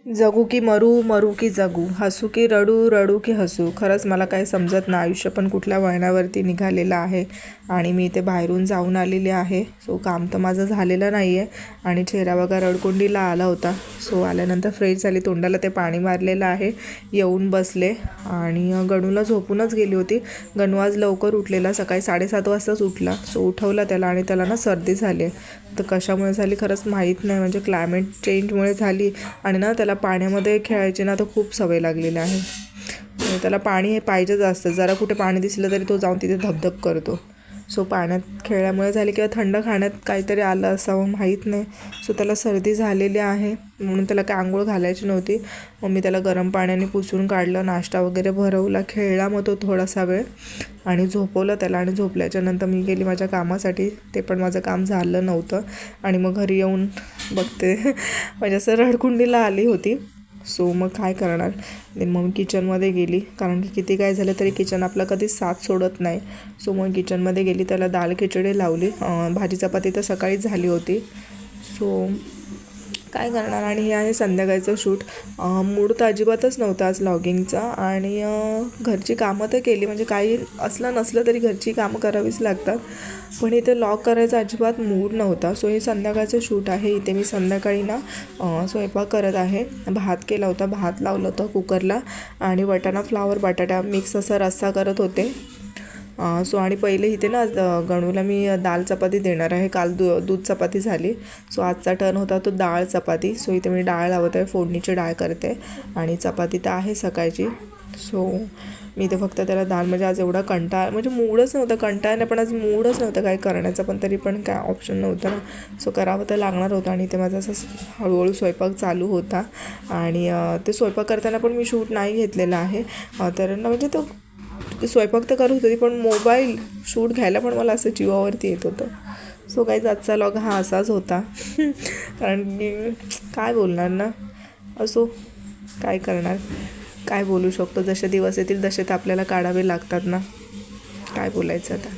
जगू की मरू, मरू की जगू, हसू की रडू, रडू की हसू. खरंच मला काही समजत नाही. आयुष्य पण कुठल्या वळणावरती निघालेलं आहे आणि मी इथे बाहेरून जाऊन आलेले आहे. सो काम तर माझं झालेलं नाही आहे आणि चेहरा बघा रडकुंडीला आला होता. सो आल्यानंतर फ्रेश झाली, तोंडाला ते पाणी मारलेलं आहे, येऊन बसले आणि गणूला झोपूनच गेली होती. गणू आज लवकर उठलेला, सकाळी 7:30 वाजताच उठला. सो उठवला त्याला आणि त्याला ना सर्दी झाली आहे. तर कशामुळे झाली खरंच माहीत नाही, म्हणजे क्लायमेट चेंजमुळे झाली आणि ना त्याला पाण्यामध्ये खेळायची ना तर खूप सवय लागलेली आहे. त्याला पाणी हे पाहिजेच असतं, जरा कुठे पाणी दिसलं तरी तो जाऊन तिथे धबधब करतो. सो पाण्यात खेळल्यामुळे झाली किंवा थंड खाण्यात काहीतरी आलं असावं, माहीत नाही. सो त्याला सर्दी झालेली आहे म्हणून त्याला काय आंघोळ घालायची नव्हती. मग मी त्याला गरम पाण्याने पुसून काढलं, नाश्ता वगैरे भरवला, खेळला मग तो थोडासा वेळ आणि झोपवलं त्याला. आणि झोपल्याच्या नंतर मी गेली माझ्या कामासाठी. ते पण माझं काम झालं नव्हतं आणि मग घरी येऊन बघते म्हणजे असं रडकुंडीला आली होती. सो मग काय करणार, मग मी किचनमध्ये गेली, कारण की किती काय झालं तरी किचन आपला कधीच साथ सोडत नाही. सो मग किचनमध्ये गेली, त्याला दाल खिचडी लावली. भाजी चपाती तर सकाळीच झाली होती. सो काय करणार. आणि हे आहे संध्याकाळचं शूट. मूड तर अजिबातच नव्हता आज लॉगिंगचा आणि घरची कामं तर केली, म्हणजे काही असलं नसलं तरी घरची कामं करावीच लागतात, पण इथे लॉग करायचा अजिबात मूड नव्हता. सो हे संध्याकाळचं शूट आहे. इथे मी संध्याकाळी ना स्वयंपाक करत आहे. भात केला होता, भात लावलं होतं कुकरला आणि वाटाणा फ्लावर बटाटा मिक्स असा रस्सा करत होते. सो आणि पहिले इथे ना गणूला मी दाल चपाती देणार आहे. काल दूध चपाती झाली. सो आजचा टर्न होता तो डाळ चपाती. सो इथे मी डाळ लावत आहे, फोडणीची डाळ करते आणि चपाती तर आहे सकाळची. सो मी इथे फक्त त्याला दाल, म्हणजे आज एवढा कंटाळा, म्हणजे मूडच नव्हता, कंटाळा पण आज मूडच नव्हता काय करण्याचा, पण तरी पण काय ऑप्शन नव्हतं ना. सो करावं तर लागणार होतं आणि ते माझा असं हळूहळू स्वयंपाक चालू होता. आणि ते स्वयंपाक करताना पण मी शूट नाही घेतलेला आहे. तर ना म्हणजे तो स्वयंपाक तर करत होती पण मोबाईल शूट घ्यायला पण मला असं जीवावरती येत होतं. सो काही आजचा लॉग हा असाच होता कारण की काय बोलणार ना. असो, काय करणार, काय बोलू शकतो. जसे दिवस येतील तसे तर आपल्याला काढावे लागतात ना, काय बोलायचं आता.